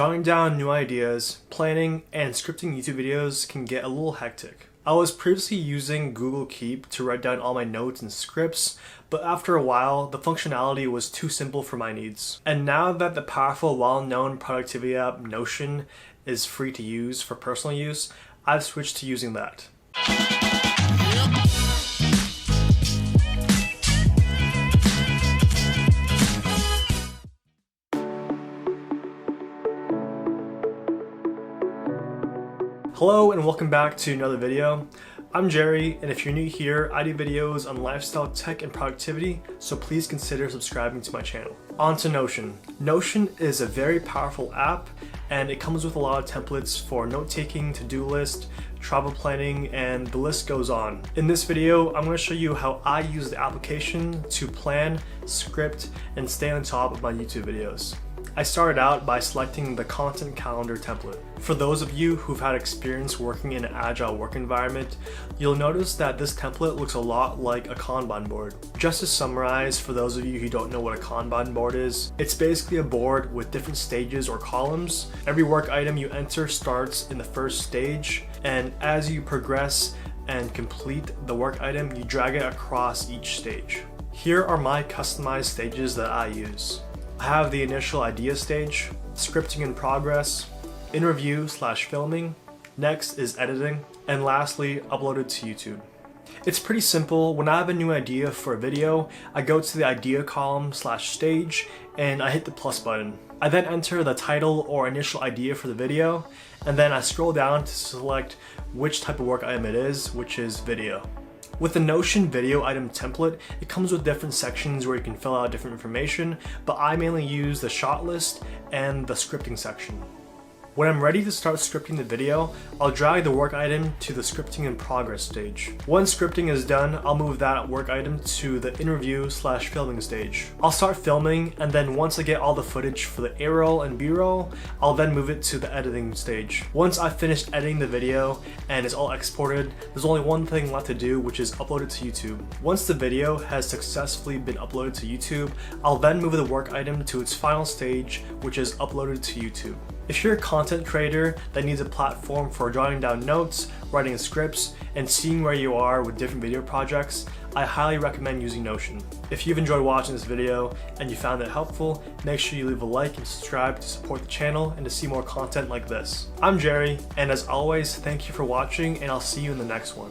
Jotting down new ideas, planning, and scripting YouTube videos can get a little hectic. I was previously using Google Keep to write down all my notes and scripts, but after a while, the functionality was too simple for my needs. And now that the powerful, well-known productivity app Notion is free to use for personal use, I've switched to using that. Hello and welcome back to another video. I'm Jerry, and if you're new here, I do videos on lifestyle, tech, and productivity, so please consider subscribing to my channel. On to Notion. Notion is a very powerful app, and it comes with a lot of templates for note-taking, to-do list, travel planning, and the list goes on. In this video, I'm going to show you how I use the application to plan, script, and stay on top of my YouTube videos. I started out by selecting the content calendar template. For those of you who've had experience working in an agile work environment, you'll notice that this template looks a lot like a Kanban board. Just to summarize, for those of you who don't know what a Kanban board is, it's basically a board with different stages or columns. Every work item you enter starts in the first stage, and as you progress and complete the work item, you drag it across each stage. Here are my customized stages that I use. I have the initial idea stage, scripting in progress, in review/filming, next is editing, and lastly, uploaded to YouTube. It's pretty simple. When I have a new idea for a video, I go to the idea column/stage and I hit the plus button. I then enter the title or initial idea for the video, and then I scroll down to select which type of work item it is, which is video. With the Notion video item template, it comes with different sections where you can fill out different information, but I mainly use the shot list and the scripting section. When I'm ready to start scripting the video, I'll drag the work item to the scripting in progress stage. Once scripting is done, I'll move that work item to the in review/filming stage. I'll start filming, and then once I get all the footage for the A-roll and B-roll, I'll then move it to the editing stage. Once I've finished editing the video and it's all exported, there's only one thing left to do, which is upload it to YouTube. Once the video has successfully been uploaded to YouTube, I'll then move the work item to its final stage, which is uploaded to YouTube. If you're a content creator that needs a platform for jotting down notes, writing scripts, and seeing where you are with different video projects, I highly recommend using Notion. If you've enjoyed watching this video and you found it helpful, make sure you leave a like and subscribe to support the channel and to see more content like this. I'm Jerry, and as always, thank you for watching, and I'll see you in the next one.